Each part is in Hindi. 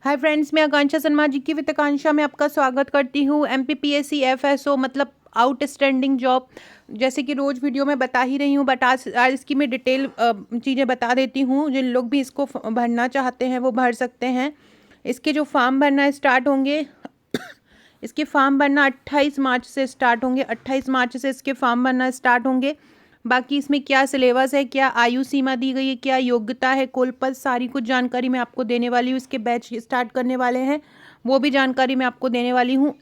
हाय फ्रेंड्स, मैं आकांक्षा शर्मा जी की वित्त आकांक्षा में आपका स्वागत करती हूँ। एमपीपीएससी एफएसओ मतलब आउटस्टैंडिंग जॉब, जैसे कि रोज़ वीडियो में बता ही रही हूँ, बट आज इसकी मैं डिटेल चीज़ें बता देती हूँ। जिन लोग भी इसको भरना चाहते हैं वो भर सकते हैं। इसके जो फॉर्म भरना स्टार्ट होंगे इसके फॉर्म भरना 28 मार्च से स्टार्ट होंगे। 28 मार्च से इसके फॉर्म भरना स्टार्ट होंगे। बाकी इसमें क्या सिलेबस है, क्या आयु सीमा दी गई है, क्या योग्यता है, कुल पद, सारी कुछ जानकारी मैं आपको देने वाली हूँ। इसके बैच स्टार्ट करने वाले हैं, वो भी जानकारी मैं आपको देने वाली हूँ।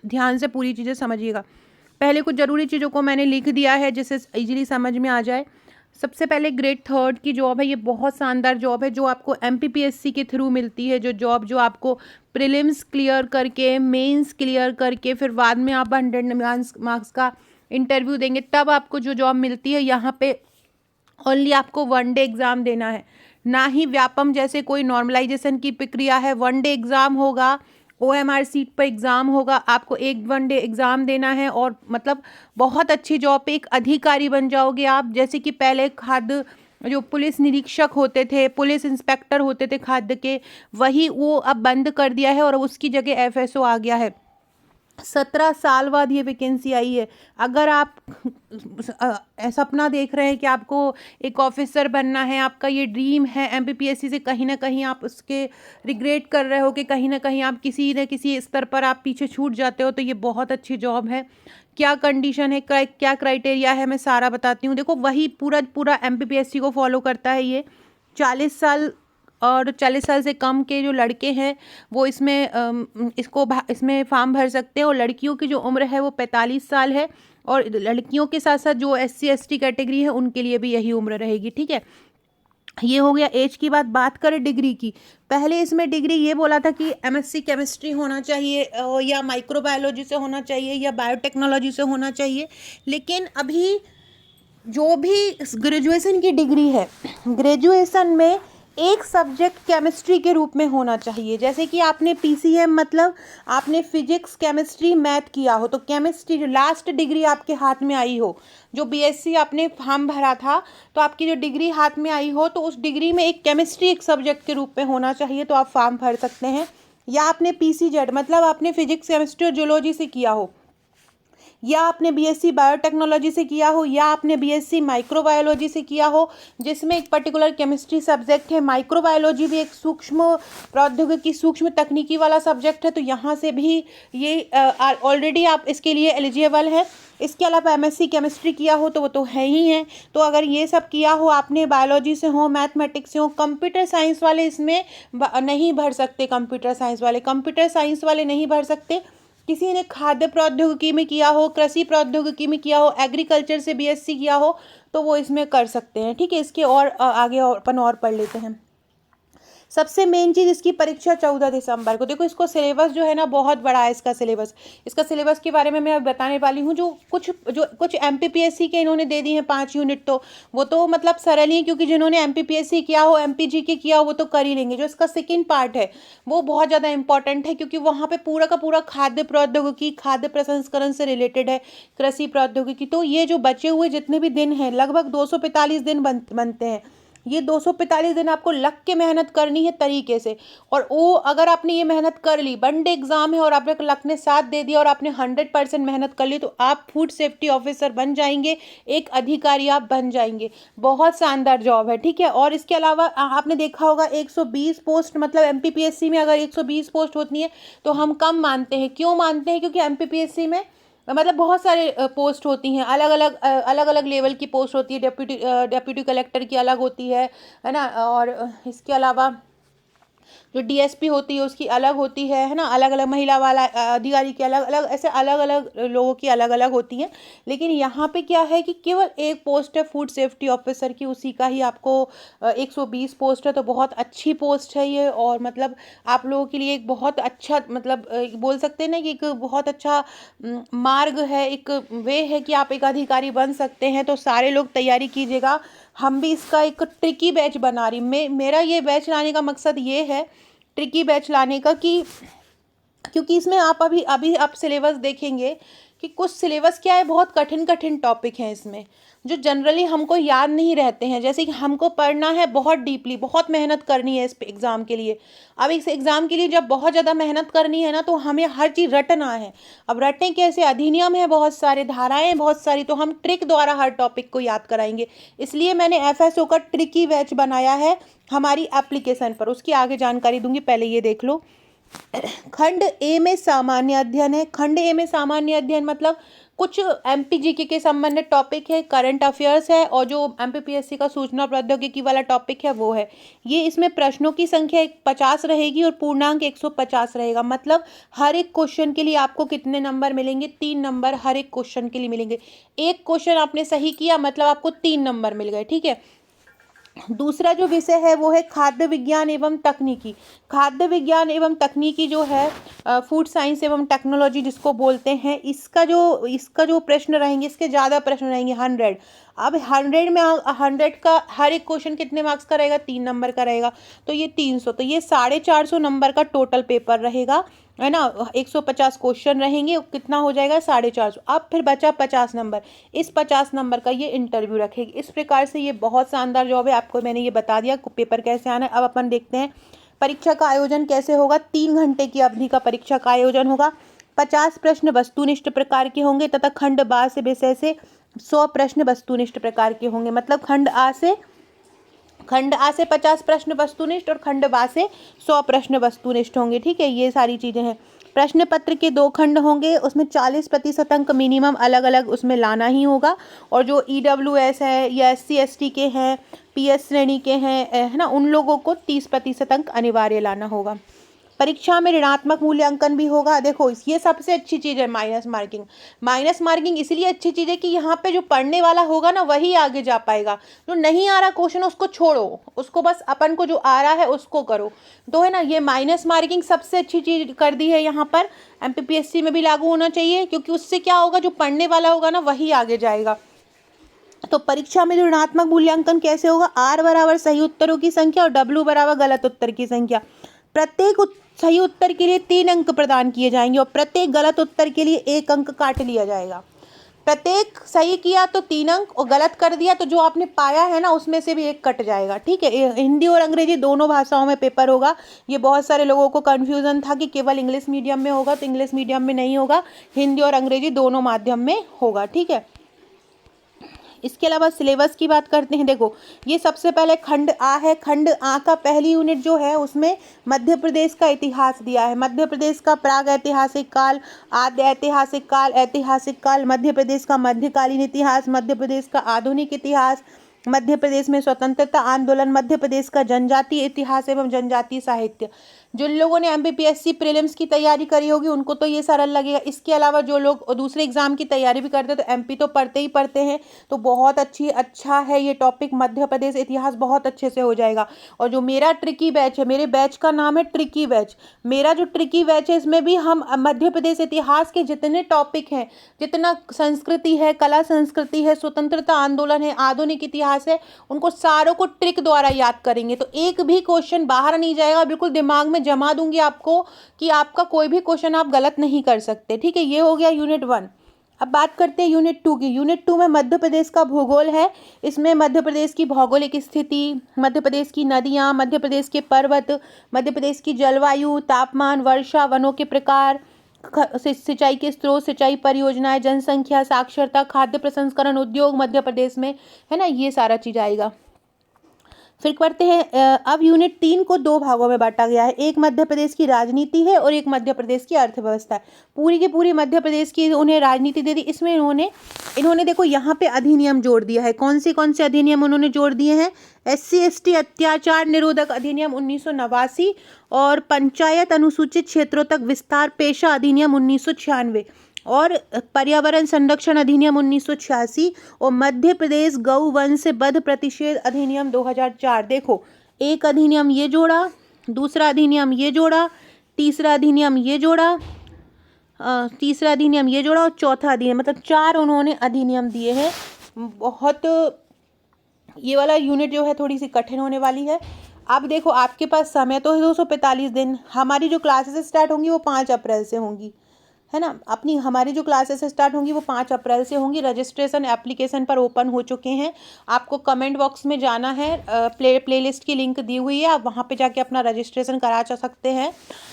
ध्यान से पूरी चीज़ें समझिएगा। पहले कुछ ज़रूरी चीज़ों को मैंने लिख दिया है जिससे इजीली समझ में आ जाए। सबसे पहले ग्रेड 3 की जॉब है। ये बहुत शानदार जॉब है जो आपको एमपीपीएससी के थ्रू मिलती है। जो आपको प्रीलिम्स क्लियर करके, मेंस क्लियर करके, फिर बाद में आप 100 मार्क्स का इंटरव्यू देंगे, तब आपको जो जॉब मिलती है। यहाँ पे ओनली आपको 1 डे एग्ज़ाम देना है, ना ही व्यापम जैसे कोई नॉर्मलाइजेशन की प्रक्रिया है। 1 डे एग्ज़ाम होगा, ओएमआर सीट पर एग्ज़ाम होगा, आपको 1 डे एग्ज़ाम देना है और मतलब बहुत अच्छी जॉब पे एक अधिकारी बन जाओगे आप। जैसे कि पहले खाद्य जो पुलिस निरीक्षक होते थे, पुलिस इंस्पेक्टर होते थे खाद्य के, वही वो अब बंद कर दिया है और उसकी जगह एफएसओ आ गया है। 17 साल बाद ये वैकेंसी आई है। अगर आप सपना देख रहे हैं कि आपको एक ऑफिसर बनना है, आपका ये ड्रीम है, एमपीपीएससी से कहीं ना कहीं आप उसके रिग्रेट कर रहे हो कि कहीं ना कहीं आप किसी न किसी स्तर पर आप पीछे छूट जाते हो, तो ये बहुत अच्छी जॉब है। क्या कंडीशन है, क्या क्राइटेरिया है, मैं सारा बताती हूँ। देखो, वही पूरा पूरा एमपीपीएससी को फॉलो करता है ये। 40 साल और 40 साल से कम के जो लड़के हैं वो इसमें फॉर्म भर सकते हैं, और लड़कियों की जो उम्र है वो 45 साल है। और लड़कियों के साथ साथ जो एससी एसटी कैटेगरी है उनके लिए भी यही उम्र रहेगी। ठीक है, ये हो गया एज की बात करें डिग्री की। पहले इसमें डिग्री ये बोला था कि एमएससी केमिस्ट्री होना चाहिए, या माइक्रोबायोलॉजी से होना चाहिए, या बायोटेक्नोलॉजी से होना चाहिए। लेकिन अभी जो भी ग्रेजुएशन की डिग्री है, ग्रेजुएशन में एक सब्जेक्ट केमिस्ट्री के रूप में होना चाहिए। जैसे कि आपने पीसीएम मतलब आपने फिजिक्स, केमिस्ट्री, मैथ किया हो, तो केमिस्ट्री जो लास्ट डिग्री आपके हाथ में आई हो, जो बीएससी आपने फॉर्म भरा था, तो आपकी जो डिग्री हाथ में आई हो, तो उस डिग्री में एक केमिस्ट्री एक सब्जेक्ट के रूप में होना चाहिए, तो आप फॉर्म भर सकते हैं। या आपने पीसीजेड मतलब आपने फिजिक्स, केमिस्ट्री और जूलॉजी से किया हो, या आपने बीएससी बायोटेक्नोलॉजी से किया हो, या आपने बीएससी माइक्रोबायोलॉजी से किया हो, जिसमें एक पर्टिकुलर केमिस्ट्री सब्जेक्ट है। माइक्रोबायोलॉजी भी एक सूक्ष्म प्रौद्योगिकी, सूक्ष्म तकनीकी वाला सब्जेक्ट है, तो यहाँ से भी ये ऑलरेडी आप इसके लिए एलिजिबल है। इसके अलावा एमएससी केमिस्ट्री किया हो तो वो तो है ही है। तो अगर ये सब किया हो आपने, बायोलॉजी से हो, मैथमेटिक्स से हो, कंप्यूटर साइंस वाले इसमें नहीं भर सकते। कंप्यूटर साइंस वाले नहीं भर सकते। किसी ने खाद्य प्रौद्योगिकी में किया हो, कृषि प्रौद्योगिकी में किया हो, एग्रीकल्चर से बीएससी किया हो, तो वो इसमें कर सकते हैं। ठीक है, इसके और आगे और अपन और पढ़ लेते हैं। सबसे मेन चीज़, इसकी परीक्षा 14 दिसंबर को। देखो, इसको सिलेबस जो है ना बहुत बड़ा है इसका सिलेबस के बारे में मैं बताने वाली हूँ। जो कुछ एमपीपीएससी के इन्होंने दे दी हैं 5 यूनिट, तो वो तो मतलब सरल ही है, क्योंकि जिन्होंने एमपीपीएससी किया हो, एमपीजी के किया हो, वो तो कर ही लेंगे। जो इसका सेकेंड पार्ट है वो बहुत ज़्यादा इंपॉर्टेंट है, क्योंकि वहाँ पर पूरा का पूरा खाद्य प्रौद्योगिकी, खाद्य प्रसंस्करण से रिलेटेड है, कृषि प्रौद्योगिकी। तो ये जो बचे हुए जितने भी दिन हैं, लगभग 245 दिन बनते हैं। ये 245 दिन आपको लग के मेहनत करनी है तरीके से। और वो अगर आपने ये मेहनत कर ली, 1 डे एग्जाम है और आपने लक ने साथ दे दिया और आपने 100% मेहनत कर ली, तो आप फूड सेफ्टी ऑफिसर बन जाएंगे, एक अधिकारी आप बन जाएंगे। बहुत शानदार जॉब है। ठीक है, और इसके अलावा आपने देखा होगा 120 पोस्ट, मतलब एमपीपीएससी में अगर 120 पोस्ट होती है तो हम कम मानते हैं। क्यों मानते हैं? क्योंकि एमपीपीएससी में मतलब बहुत सारे पोस्ट होती हैं, अलग अलग लेवल की पोस्ट होती है। डेप्यूटी कलेक्टर की अलग होती है ना, और इसके अलावा जो डीएसपी होती है उसकी अलग होती है ना, अलग अलग महिला वाला अधिकारी की अलग अलग, ऐसे अलग अलग लोगों की अलग अलग होती हैं। लेकिन यहाँ पे क्या है कि केवल एक पोस्ट है फूड सेफ्टी ऑफिसर की, उसी का ही आपको 120 पोस्ट है। तो बहुत अच्छी पोस्ट है ये, और मतलब आप लोगों के लिए एक बहुत अच्छा, मतलब बोल सकते हैं ना कि एक बहुत अच्छा मार्ग है, एक वे है कि आप एक अधिकारी बन सकते हैं। तो सारे लोग तैयारी कीजिएगा। हम भी इसका एक ट्रिकी बैच बना रही, मेरा ये बैच लाने का मकसद ये है, ट्रिकी बैच लाने का, कि क्योंकि इसमें आप अभी आप सिलेबस देखेंगे कि कुछ सिलेबस क्या है, बहुत कठिन कठिन टॉपिक हैं इसमें। जो जनरली हमको याद नहीं रहते हैं। जैसे कि हमको पढ़ना है बहुत डीपली, बहुत मेहनत करनी है इस एग्ज़ाम के लिए। अब इस एग्ज़ाम के लिए जब बहुत ज़्यादा मेहनत करनी है ना, तो हमें हर चीज़ रटना है। अब रटें कैसे, अधिनियम है बहुत सारे, धाराएं हैं बहुत सारी, तो हम ट्रिक द्वारा हर टॉपिक को याद कराएंगे। इसलिए मैंने एफएसओ का ट्रिकी बैच बनाया है हमारी एप्लीकेशन पर, उसकी आगे जानकारी दूंगी, पहले ये देख लो। खंड ए में सामान्य अध्ययन है। खंड ए में सामान्य अध्ययन मतलब कुछ एमपीजीके के संबंधित टॉपिक है, करंट अफेयर्स है, और जो एमपीपीएससी का सूचना प्रौद्योगिकी वाला टॉपिक है वो है ये। इसमें प्रश्नों की संख्या 50 रहेगी और पूर्णांक 150 रहेगा। मतलब हर एक क्वेश्चन के लिए आपको कितने नंबर मिलेंगे, 3 नंबर हर एक क्वेश्चन के लिए मिलेंगे। एक क्वेश्चन आपने सही किया मतलब आपको 3 नंबर मिल गए, ठीक है। दूसरा जो विषय है वो है खाद्य विज्ञान एवं तकनीकी। खाद्य विज्ञान एवं तकनीकी जो है फूड साइंस एवं टेक्नोलॉजी जिसको बोलते हैं, इसका जो प्रश्न रहेंगे, इसके ज़्यादा प्रश्न रहेंगे 100। अब 100 में 100 का हर एक क्वेश्चन कितने मार्क्स का रहेगा, 3 नंबर का रहेगा, तो ये 300, तो ये 450 नंबर का टोटल पेपर रहेगा, है ना। 150 क्वेश्चन रहेंगे, कितना हो जाएगा 450। अब फिर बचा 50 नंबर, इस 50 नंबर का ये इंटरव्यू रखेगी। इस प्रकार से ये बहुत शानदार जॉब है, आपको मैंने ये बता दिया पेपर कैसे आना है। अब अपन देखते हैं परीक्षा का आयोजन कैसे होगा। 3 घंटे की अवधि का परीक्षा का आयोजन होगा। 50 प्रश्न वस्तुनिष्ठ प्रकार के होंगे तथा खंड बा से विषय से 100 प्रश्न वस्तुनिष्ठ प्रकार के होंगे। मतलब खंड आ से 50 प्रश्न वस्तुनिष्ठ और खंड बा से 100 प्रश्न वस्तुनिष्ठ होंगे, ठीक है। ये सारी चीज़ें हैं। प्रश्न पत्र के 2 खंड होंगे, उसमें 40% अंक मिनिमम अलग अलग उसमें लाना ही होगा। और जो ईडब्ल्यूएस है या SC ST के हैं, PS श्रेणी के हैं, है ना, उन लोगों को 30% अंक अनिवार्य लाना होगा। परीक्षा में ऋणात्मक मूल्यांकन भी होगा। देखो ये सबसे अच्छी चीज़ है माइनस मार्किंग। माइनस मार्किंग इसलिए अच्छी चीज़ है कि यहाँ पे जो पढ़ने वाला होगा ना वही आगे जा पाएगा। जो नहीं आ रहा क्वेश्चन उसको छोड़ो, उसको बस अपन को जो आ रहा है उसको करो, तो है ना। ये माइनस मार्किंग सबसे अच्छी चीज़ कर दी है यहाँ पर, MPPSC में भी लागू होना चाहिए, क्योंकि उससे क्या होगा, जो पढ़ने वाला होगा ना वही आगे जाएगा। तो परीक्षा में जो ऋणात्मक मूल्यांकन कैसे होगा, R बराबर सही उत्तरों की संख्या और W बराबर गलत उत्तर की संख्या। प्रत्येक सही उत्तर के लिए 3 अंक प्रदान किए जाएंगे और प्रत्येक गलत उत्तर के लिए 1 अंक काट लिया जाएगा। प्रत्येक सही किया तो 3 अंक और गलत कर दिया तो जो आपने पाया है ना उसमें से भी 1 कट जाएगा, ठीक है। हिंदी और अंग्रेजी दोनों भाषाओं में पेपर होगा। ये बहुत सारे लोगों को कन्फ्यूज़न था कि केवल इंग्लिश मीडियम में होगा, तो इंग्लिश मीडियम में नहीं होगा, हिंदी और अंग्रेजी दोनों माध्यम में होगा, ठीक है। इसके अलावा सिलेबस की बात करते हैं। देखो ये सबसे पहले खंड आ है। खंड आ का पहली यूनिट जो है उसमें मध्य प्रदेश का इतिहास दिया है। मध्य प्रदेश का प्राग ऐतिहासिक काल, आद्य ऐतिहासिक काल, ऐतिहासिक काल, मध्य प्रदेश का मध्यकालीन इतिहास, मध्य प्रदेश का आधुनिक इतिहास, मध्य प्रदेश में स्वतंत्रता आंदोलन, मध्य प्रदेश का जनजातीय इतिहास एवं जनजातीय साहित्य। जिन लोगों ने MPPSC प्रीलिम्स की तैयारी करी होगी उनको तो ये सरल लगेगा। इसके अलावा जो लोग दूसरे एग्जाम की तैयारी भी करते हैं तो MP तो पढ़ते ही पढ़ते हैं, तो बहुत अच्छा है ये टॉपिक। मध्य प्रदेश इतिहास बहुत अच्छे से हो जाएगा। और जो मेरा ट्रिकी बैच है, मेरे बैच का नाम है ट्रिकी बैच। मेरा जो ट्रिकी बैच है इसमें भी हम मध्य प्रदेश इतिहास के जितने टॉपिक हैं, जितना संस्कृति है, कला संस्कृति है, स्वतंत्रता आंदोलन है, आधुनिक इतिहास है, उनको सारों को ट्रिक द्वारा याद करेंगे। तो एक भी क्वेश्चन बाहर नहीं जाएगा, बिल्कुल दिमाग में जमा दूंगी आपको कि आपका कोई भी क्वेश्चन आप गलत नहीं कर सकते, ठीक है। ये हो गया यूनिट 1। अब बात करते हैं यूनिट 2 की। यूनिट 2 में मध्य प्रदेश का भूगोल है। इसमें मध्य प्रदेश की भौगोलिक स्थिति, मध्य प्रदेश की नदियाँ, मध्य प्रदेश के पर्वत, मध्य प्रदेश की जलवायु, तापमान, वर्षा, वनों के प्रकार, सिंचाई के स्रोत, सिंचाई परियोजनाएं, जनसंख्या, साक्षरता, खाद्य प्रसंस्करण उद्योग मध्य प्रदेश में, है ना, ये सारा चीज़ आएगा। फिर करते हैं अब यूनिट 3 को 2 भागों में बांटा गया है। एक मध्य प्रदेश की राजनीति है और एक मध्य प्रदेश की अर्थव्यवस्था है। पूरी की पूरी मध्य प्रदेश की उन्हें राजनीति दे दी। इसमें इन्होंने देखो यहाँ पे अधिनियम जोड़ दिया है। कौन से अधिनियम उन्होंने जोड़ दिए हैं? SC ST अत्याचार निरोधक अधिनियम 1989 और पंचायत अनुसूचित क्षेत्रों तक विस्तार पेशा अधिनियम 1996 और पर्यावरण संरक्षण अधिनियम 1986 और मध्य प्रदेश गौ वंश से वध प्रतिषेध अधिनियम 2004। देखो एक अधिनियम ये जोड़ा, दूसरा अधिनियम ये जोड़ा, तीसरा अधिनियम ये जोड़ा, और चौथा अधिनियम, मतलब 4 उन्होंने अधिनियम दिए हैं। बहुत ये वाला यूनिट जो है थोड़ी सी कठिन होने वाली है। अब देखो आपके पास समय तो है 245 दिन। हमारी जो क्लासेस स्टार्ट होंगी वो 5 अप्रैल से होंगी, है ना। अपनी हमारी जो क्लासेस स्टार्ट होंगी वो 5 अप्रैल से होंगी। रजिस्ट्रेशन एप्लीकेशन पर ओपन हो चुके हैं। आपको कमेंट बॉक्स में जाना है, प्लेलिस्ट की लिंक दी हुई है, आप वहाँ पे जाके अपना रजिस्ट्रेशन करा सकते हैं,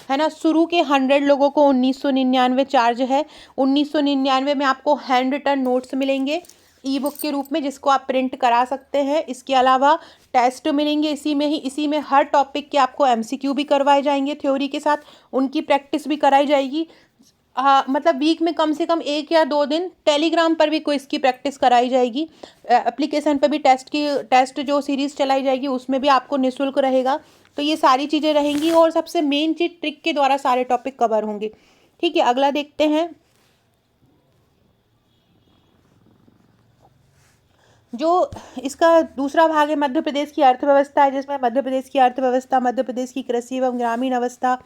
है ना। शुरू के 100 लोगों को 1999 चार्ज है। 1999 में आपको हैंड रिटन नोट्स मिलेंगे ई बुक के रूप में, जिसको आप प्रिंट करा सकते हैं। इसके अलावा टेस्ट मिलेंगे इसी में ही। इसी में हर टॉपिक के आपको एमसीक्यू भी करवाए जाएंगे थ्योरी के साथ, उनकी प्रैक्टिस भी कराई जाएगी। हाँ, मतलब वीक में कम से कम 1 या 2 दिन टेलीग्राम पर भी क्विज की प्रैक्टिस कराई जाएगी। एप्लीकेशन पर भी टेस्ट जो सीरीज़ चलाई जाएगी उसमें भी आपको निःशुल्क रहेगा। तो ये सारी चीज़ें रहेंगी और सबसे मेन चीज़ ट्रिक के द्वारा सारे टॉपिक कवर होंगे। ठीक है, अगला देखते हैं। जो इसका दूसरा भाग है मध्य प्रदेश की अर्थव्यवस्था है, जिसमें मध्य प्रदेश की अर्थव्यवस्था, मध्य प्रदेश की कृषि एवं ग्रामीण अवस्था,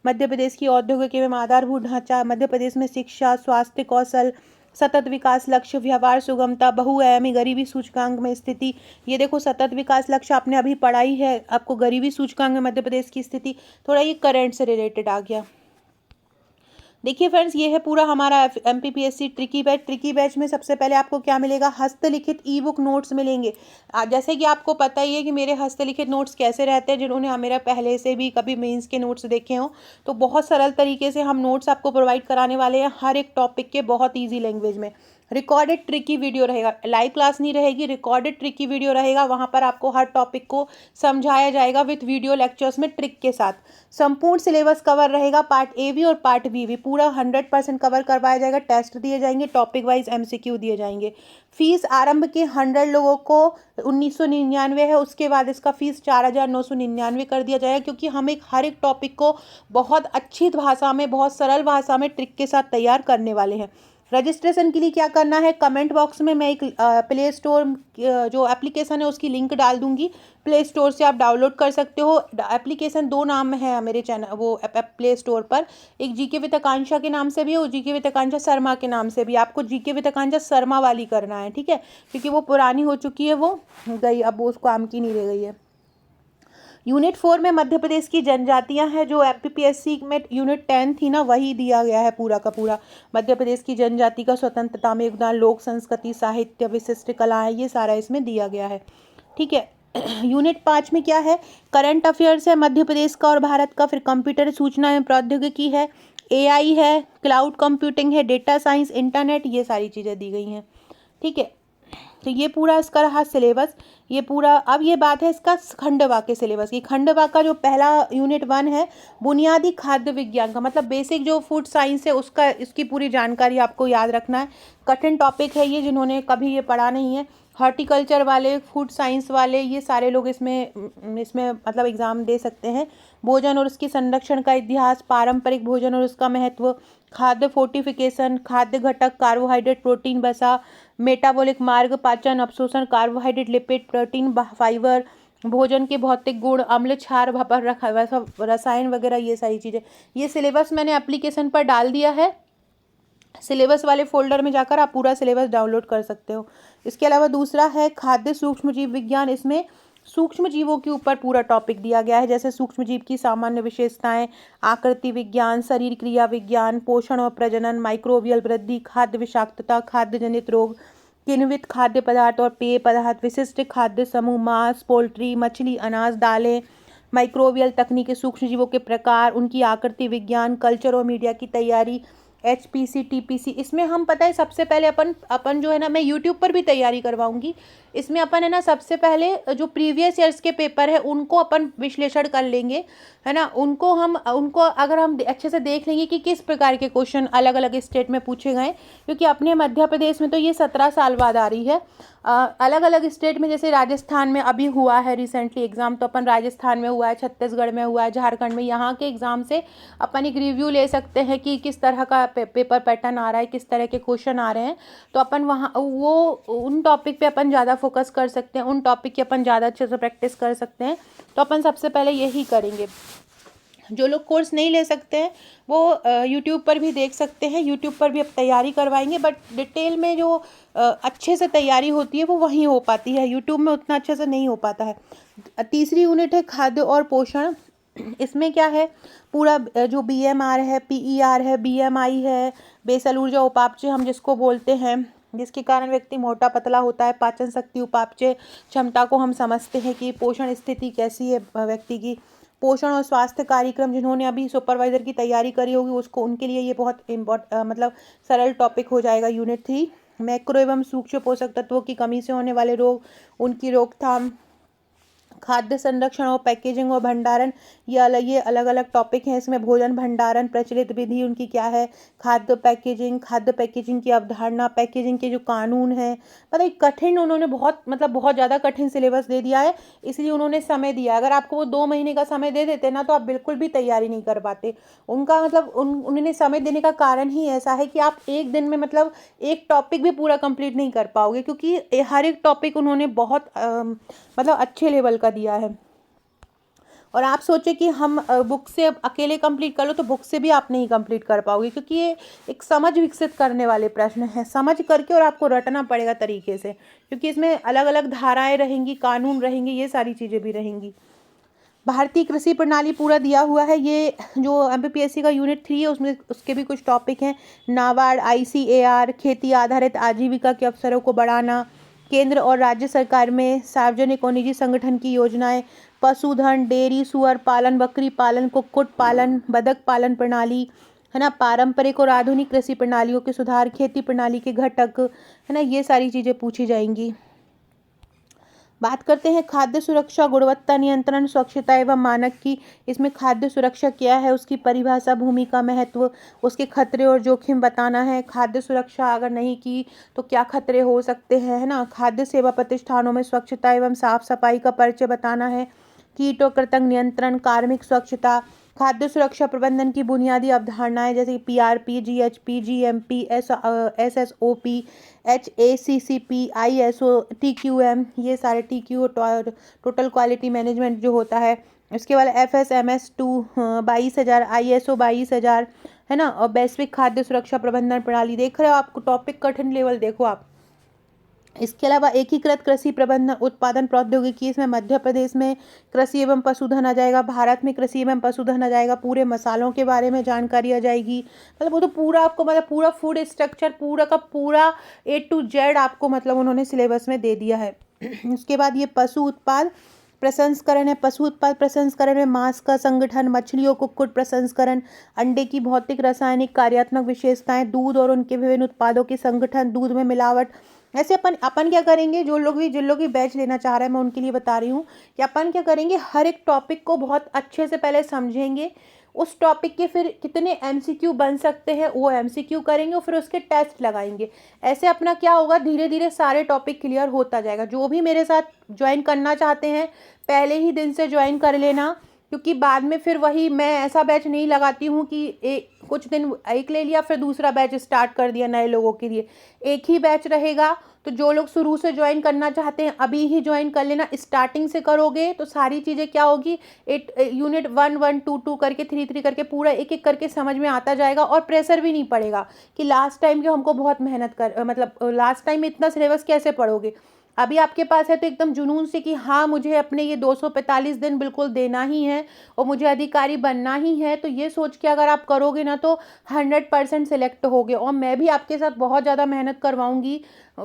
मध्य प्रदेश की औद्योगिक एवं आधारभूत ढांचा, मध्य प्रदेश में शिक्षा, स्वास्थ्य, कौशल, सतत विकास लक्ष्य, व्यवहार सुगमता, बहुआयामी गरीबी सूचकांक में स्थिति। ये देखो, सतत विकास लक्ष्य आपने अभी पढ़ाई है, आपको गरीबी सूचकांक में मध्य प्रदेश की स्थिति, थोड़ा ये करंट से रिलेटेड आ गया। देखिए फ्रेंड्स, ये है पूरा हमारा MPPSC tricky batch. Tricky batch में सबसे पहले आपको क्या मिलेगा, हस्तलिखित ई बुक नोट्स मिलेंगे। जैसे कि आपको पता ही है कि मेरे हस्तलिखित नोट्स कैसे रहते हैं, जिन्होंने मेरा पहले से भी कभी मेंस के नोट्स देखे हों, तो बहुत सरल तरीके से हम नोट्स आपको प्रोवाइड कराने वाले हैं, हर एक टॉपिक के बहुत ईजी लैंग्वेज में। रिकॉर्डेड ट्रिकी वीडियो रहेगा, लाइव क्लास नहीं रहेगी, रिकॉर्डेड ट्रिकी वीडियो रहेगा। वहाँ पर आपको हर टॉपिक को समझाया जाएगा विथ वीडियो लेक्चर्स में ट्रिक के साथ। संपूर्ण सिलेबस कवर रहेगा, पार्ट ए भी और पार्ट बी भी पूरा 100% कवर करवाया जाएगा। टेस्ट दिए जाएंगे, टॉपिक वाइज एमसीक्यू दिए जाएंगे। फीस आरंभ के 100 लोगों को 1999 है, उसके बाद इसका फीस 4999 कर दिया जाएगा, क्योंकि हम हर एक टॉपिक को बहुत अच्छी भाषा में, बहुत सरल भाषा में ट्रिक के साथ तैयार करने वाले हैं। रजिस्ट्रेशन के लिए क्या करना है, कमेंट बॉक्स में मैं एक प्ले स्टोर जो एप्लीकेशन है उसकी लिंक डाल दूंगी, प्ले स्टोर से आप डाउनलोड कर सकते हो। एप्लीकेशन 2 नाम है मेरे चैनल वो प्ले स्टोर पर, एक जीके विद आकांक्षा के नाम से भी है और जीके विद आकांक्षा शर्मा के नाम से भी। आपको जीके विद आकांक्षा शर्मा वाली करना है, ठीक है, क्योंकि वो पुरानी हो चुकी है, वो गई, अब वो उस काम की नहीं रह गई है। यूनिट 4 में मध्य प्रदेश की जनजातियां हैं, जो एमपीपीएससी में यूनिट 10 थी ना, वही दिया गया है पूरा का पूरा। मध्य प्रदेश की जनजाति का स्वतंत्रता में योगदान, लोक संस्कृति, साहित्य, विशिष्ट कलाएं, ये सारा इसमें दिया गया है। ठीक है। यूनिट 5 में क्या है, करंट अफेयर्स है मध्य प्रदेश का और भारत का, फिर कंप्यूटर सूचना एवं प्रौद्योगिकी है, एआई है, क्लाउड कंप्यूटिंग है, डेटा साइंस, इंटरनेट, ये सारी चीज़ें दी गई हैं। ठीक है, तो ये पूरा इसका रहा सिलेबस, ये पूरा। अब ये बात है इसका खंडवा के सिलेबस की। खंडवा का जो पहला यूनिट 1 है, बुनियादी खाद्य विज्ञान का, मतलब बेसिक जो फूड साइंस है उसका, इसकी पूरी जानकारी आपको याद रखना है। कठिन टॉपिक है ये, जिन्होंने कभी ये पढ़ा नहीं है। हॉर्टिकल्चर वाले, फूड साइंस वाले, ये सारे लोग इसमें मतलब एग्ज़ाम दे सकते हैं। भोजन और उसके संरक्षण का इतिहास, पारंपरिक भोजन और उसका महत्व, खाद्य फोर्टिफिकेशन, खाद्य घटक, कार्बोहाइड्रेट, प्रोटीन, वसा, मेटाबॉलिक मार्ग, पाचन, अवशोषण, कार्बोहाइड्रेट, लिपिड, प्रोटीन, फाइबर, भोजन के भौतिक गुण, अम्ल, क्षार, भाप, रसायन वगैरह, ये सारी चीज़ें। ये सिलेबस मैंने एप्लीकेशन पर डाल दिया है, सिलेबस वाले फोल्डर में जाकर आप पूरा सिलेबस डाउनलोड कर सकते हो। इसके अलावा दूसरा है खाद्य सूक्ष्म जीव विज्ञान। इसमें सूक्ष्म जीवों के ऊपर पूरा टॉपिक दिया गया है, जैसे सूक्ष्म जीव की सामान्य विशेषताएं, आकृति विज्ञान, शरीर क्रिया विज्ञान, पोषण और प्रजनन, माइक्रोबियल वृद्धि, खाद्य विषाक्तता, खाद्य जनित रोग, किण्वित खाद्य पदार्थ और पेय पदार्थ, विशिष्ट खाद्य समूह, मांस, पोल्ट्री, मछली, अनाज, दालें, माइक्रोबियल तकनीकी, सूक्ष्म जीवों के प्रकार, उनकी आकृति विज्ञान, कल्चर और मीडिया की तैयारी, HPC, TPC। इसमें हम पता है सबसे पहले अपन जो है ना, मैं यूट्यूब पर भी तैयारी करवाऊंगी। इसमें अपन है ना, सबसे पहले जो प्रीवियस ईयर्स के पेपर है उनको अपन विश्लेषण कर लेंगे, है ना। उनको अगर हम अच्छे से देख लेंगे कि किस प्रकार के क्वेश्चन अलग अलग स्टेट में पूछे गए, क्योंकि अपने मध्य प्रदेश में तो ये 17 साल बाद आ रही है। अलग अलग स्टेट में, जैसे राजस्थान में अभी हुआ है रिसेंटली एग्ज़ाम, तो अपन राजस्थान में हुआ है, छत्तीसगढ़ में हुआ है, झारखंड में, यहाँ के एग्ज़ाम से अपन एक रिव्यू ले सकते हैं कि किस तरह का पेपर पैटर्न आ रहा है, किस तरह के क्वेश्चन आ रहे हैं। तो अपन वहाँ उन टॉपिक पे अपन ज़्यादा फोकस कर सकते हैं, उन टॉपिक की अपन ज़्यादा अच्छे से प्रैक्टिस कर सकते हैं। तो अपन सबसे पहले यही करेंगे। जो लोग कोर्स नहीं ले सकते हैं वो यूट्यूब पर भी देख सकते हैं, यूट्यूब पर भी अब तैयारी करवाएंगे, बट डिटेल में जो अच्छे से तैयारी होती है वो वहीं हो पाती है, यूट्यूब में उतना अच्छे से नहीं हो पाता है। तीसरी यूनिट है खाद्य और पोषण। इसमें क्या है, पूरा जो BMR है, PER है, BMI है, बेसल ऊर्जा उपापचय हम जिसको बोलते हैं, जिसके कारण व्यक्ति मोटा पतला होता है, पाचन शक्ति, उपापचय क्षमता को हम समझते हैं कि पोषण स्थिति कैसी है व्यक्ति की। पोषण और स्वास्थ्य कार्यक्रम जिन्होंने अभी सुपरवाइजर की तैयारी करी होगी उसको, उनके लिए ये बहुत मतलब सरल टॉपिक हो जाएगा। यूनिट 3, मैक्रो एवं सूक्ष्म पोषक तत्वों की कमी से होने वाले रोग, उनकी रोकथाम, खाद्य संरक्षण और पैकेजिंग और भंडारण, ये अलग अलग टॉपिक हैं। इसमें भोजन भंडारण प्रचलित विधि उनकी क्या है, खाद्य पैकेजिंग की अवधारणा, पैकेजिंग के जो कानून हैं, मतलब कठिन उन्होंने बहुत ज़्यादा कठिन सिलेबस दे दिया है, इसलिए उन्होंने समय दिया। अगर आपको वो 2 महीने का समय दे देते ना तो आप बिल्कुल भी तैयारी नहीं कर पाते। उनका मतलब उन्होंने समय देने का कारण ही ऐसा है कि आप एक दिन में मतलब एक टॉपिक भी पूरा कंप्लीट नहीं कर पाओगे, क्योंकि हर एक टॉपिक उन्होंने बहुत मतलब अच्छे लेवल का दिया है। और आप सोचे कि हम बुक से अकेले कंप्लीट कर लो, तो बुक से भी आप नहीं कंप्लीट कर पाओगे, क्योंकि ये एक समझ विकसित करने वाले प्रश्न हैं, समझ करके और आपको रटना पड़ेगा तरीके से, क्योंकि इसमें अलग अलग धाराएं रहेंगी, कानून रहेंगे, ये सारी चीज़ें भी रहेंगी। भारतीय कृषि प्रणाली पूरा दिया हुआ है। ये जो MPPSC का यूनिट 3 है उसमें उसके भी कुछ टॉपिक हैं। नाबार्ड, ICAR, खेती आधारित आजीविका के अवसरों को बढ़ाना, केंद्र और राज्य सरकार में सार्वजनिक और निजी संगठन की योजनाएं, पशुधन, डेयरी, सुअर पालन, बकरी पालन, कुक्कुट पालन, बतख पालन प्रणाली, है ना, पारंपरिक और आधुनिक कृषि प्रणालियों के सुधार, खेती प्रणाली के घटक, है ना, ये सारी चीज़ें पूछी जाएंगी। बात करते हैं खाद्य सुरक्षा, गुणवत्ता नियंत्रण, स्वच्छता एवं मानक की। इसमें खाद्य सुरक्षा क्या है, उसकी परिभाषा, भूमिका, महत्व, उसके खतरे और जोखिम बताना है। खाद्य सुरक्षा अगर नहीं की तो क्या खतरे हो सकते हैं, है ना। खाद्य सेवा प्रतिष्ठानों में स्वच्छता एवं साफ सफाई का परिचय बताना है। कीट और कृंतक नियंत्रण, कार्मिक स्वच्छता, खाद्य सुरक्षा प्रबंधन की बुनियादी अवधारणाएं जैसे PRP, GHP, GMP, SSOP, HACCP, ISO, TQM, ये सारे TQ टोटल क्वालिटी मैनेजमेंट जो होता है। इसके बाद FSMS 2 22,000, ISO 22,000, है ना। और वैश्विक खाद्य सुरक्षा प्रबंधन प्रणाली, देख रहे हो आपको टॉपिक कठिन लेवल देखो आप। इसके अलावा एकीकृत कृषि प्रबंधन उत्पादन प्रौद्योगिकी, इसमें मध्य प्रदेश में कृषि एवं पशुधन आ जाएगा, भारत में कृषि एवं पशुधन आ जाएगा, पूरे मसालों के बारे में जानकारी आ जाएगी। मतलब वो तो पूरा आपको मतलब पूरा फूड स्ट्रक्चर पूरा का पूरा A to Z आपको मतलब उन्होंने सिलेबस में दे दिया है। उसके बाद ये पशु उत्पाद प्रसंस्करण है। पशु उत्पाद प्रसंस्करण में मांस का संगठन, मछलियों कुक्कुट प्रसंस्करण, अंडे की भौतिक रासायनिक कार्यात्मक विशेषताएं, दूध और उनके विभिन्न उत्पादों के संगठन, दूध में मिलावट। ऐसे अपन क्या करेंगे, जिन लोग भी बैच लेना चाह रहे हैं मैं उनके लिए बता रही हूँ कि अपन क्या करेंगे, हर एक टॉपिक को बहुत अच्छे से पहले समझेंगे, उस टॉपिक के फिर कितने MCQ बन सकते हैं वो MCQ करेंगे और फिर उसके टेस्ट लगाएंगे। ऐसे अपना क्या होगा, धीरे धीरे सारे टॉपिक क्लियर होता जाएगा। जो भी मेरे साथ ज्वाइन करना चाहते हैं पहले ही दिन से ज्वाइन कर लेना, क्योंकि बाद में फिर वही मैं ऐसा बैच नहीं लगाती हूँ कि कुछ दिन एक ले लिया फिर दूसरा बैच स्टार्ट कर दिया नए लोगों के लिए। एक ही बैच रहेगा, तो जो लोग शुरू से ज्वाइन करना चाहते हैं अभी ही ज्वाइन कर लेना। स्टार्टिंग से करोगे तो सारी चीज़ें क्या होगी, यूनिट 1 1 2 2 करके 3 3 करके पूरा एक एक करके समझ में आता जाएगा, और प्रेशर भी नहीं पड़ेगा कि लास्ट टाइम जो हमको बहुत मेहनत कर मतलब लास्ट टाइम में इतना सिलेबस कैसे पढ़ोगे। अभी आपके पास है तो एकदम जुनून से कि हाँ मुझे अपने ये 245 दिन बिल्कुल देना ही है और मुझे अधिकारी बनना ही है, तो ये सोच के अगर आप करोगे ना तो 100% सिलेक्ट होगे। और मैं भी आपके साथ बहुत ज़्यादा मेहनत करवाऊंगी,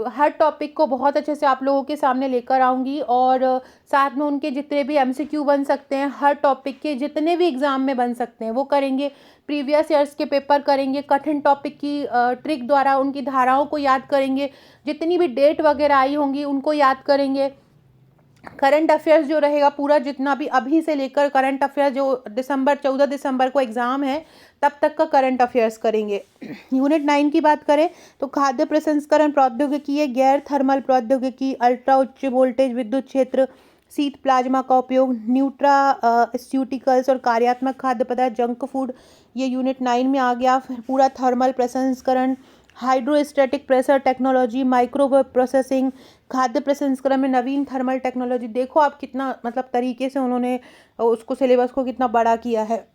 हर टॉपिक को बहुत अच्छे से आप लोगों के सामने लेकर आऊँगी, और साथ में उनके जितने भी MCQ बन सकते हैं, हर टॉपिक के जितने भी एग्ज़ाम में बन सकते हैं वो करेंगे। प्रीवियस ईयर्स के पेपर करेंगे, कठिन टॉपिक की ट्रिक द्वारा उनकी धाराओं को याद करेंगे, जितनी भी डेट वगैरह आई होंगी उनको याद करेंगे। करंट अफेयर्स जो रहेगा पूरा, जितना भी अभी से लेकर करंट अफेयर्स जो 14 दिसंबर को एग्ज़ाम है तब तक का करंट अफेयर्स करेंगे। यूनिट 9 की बात करें तो खाद्य प्रसंस्करण प्रौद्योगिकी है, गैर थर्मल प्रौद्योगिकी, अल्ट्रा उच्च वोल्टेज विद्युत क्षेत्र, शीत प्लाज्मा का उपयोग, न्यूट्रास्यूटिकल्स और कार्यात्मक खाद्य पदार्थ, जंक फूड, ये यूनिट 9 में आ गया। फिर पूरा थर्मल प्रसंस्करण, hydrostatic pressure technology, microwave processing, खाद्य प्रसंस्करण में नवीन थर्मल टेक्नोलॉजी। देखो आप कितना मतलब तरीके से उन्होंने उसको सिलेबस को कितना बड़ा किया है।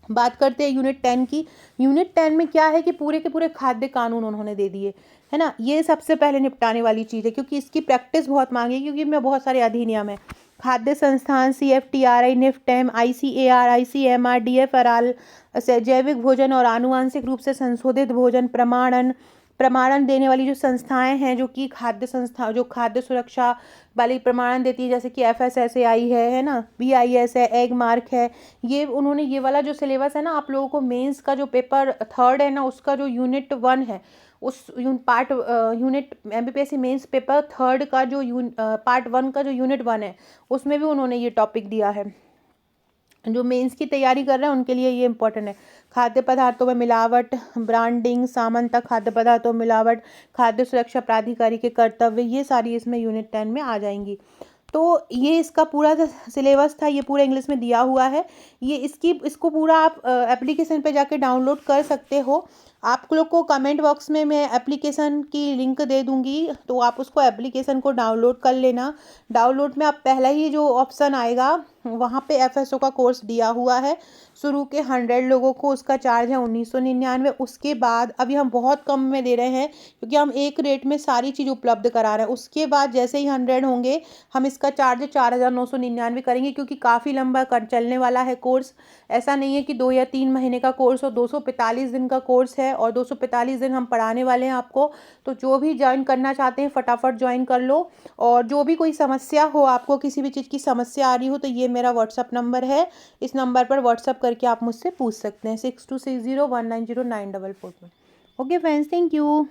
बात करते हैं यूनिट 10 की। यूनिट 10 में क्या है कि पूरे के पूरे खाद्य कानून उन्होंने दे दिए, है ना। ये सबसे पहले निपटाने वाली चीज़ है, क्योंकि इसकी प्रैक्टिस बहुत मांगी, क्योंकि इसमें बहुत सारे अधिनियम है। खाद्य संस्थान, CFTRI, NIFTEM, ICAR, ICMR, DFRAL से जैविक भोजन और आनुवांशिक रूप से संशोधित भोजन प्रमाणन देने वाली जो संस्थाएं हैं, जो कि खाद्य संस्था जो खाद्य सुरक्षा वाली प्रमाणन देती है, जैसे कि FSSAI है ना, BIS है, एग मार्क है। ये उन्होंने ये वाला जो सिलेबस है ना, आप लोगों को मेंस का जो पेपर 3 है ना, उसका जो यूनिट 1 है, उस part unit MPPSC mains paper 3 का जो पार्ट 1 का जो यूनिट 1 है, उसमें भी उन्होंने ये टॉपिक दिया है। जो मेंस की तैयारी कर रहे हैं उनके लिए ये इंपॉर्टेंट है। खाद्य पदार्थों में मिलावट, ब्रांडिंग, सामंता खाद्य पदार्थों में मिलावट, खाद्य सुरक्षा प्राधिकारी के कर्तव्य, ये सारी इसमें यूनिट 10 में आ जाएंगी। तो ये इसका पूरा सिलेबस था, ये पूरा इंग्लिश में दिया हुआ है। ये इसको पूरा आप एप्लीकेशन पे जाके डाउनलोड कर सकते हो। आप लोग को कमेंट बॉक्स में मैं एप्लीकेशन की लिंक दे दूंगी, तो आप उसको एप्लीकेशन को डाउनलोड कर लेना। डाउनलोड में आप पहला ही जो ऑप्शन आएगा, वहाँ पे FSO का कोर्स दिया हुआ है। शुरू के 100 लोगों को उसका चार्ज है 1999। उसके बाद अभी हम बहुत कम में दे रहे हैं, क्योंकि हम एक रेट में सारी चीज़ उपलब्ध करा रहे हैं। उसके बाद जैसे ही 100 होंगे, हम इसका चार्ज 4999 करेंगे, क्योंकि काफ़ी लंबा चलने वाला है कोर्स। ऐसा नहीं है कि 2 या 3 महीने का कोर्स हो, 245 दिन का कोर्स है और 245 दिन हम पढ़ाने वाले हैं आपको। तो जो भी ज्वाइन करना चाहते हैं फटाफट ज्वाइन कर लो। और जो भी कोई समस्या हो, आपको किसी भी चीज़ की समस्या आ रही हो, तो ये मेरा व्हाट्सअप नंबर है। इस नंबर पर व्हाट्सअप करके आप मुझसे पूछ सकते हैं, 6260190944 पर। Okay friends, thank you.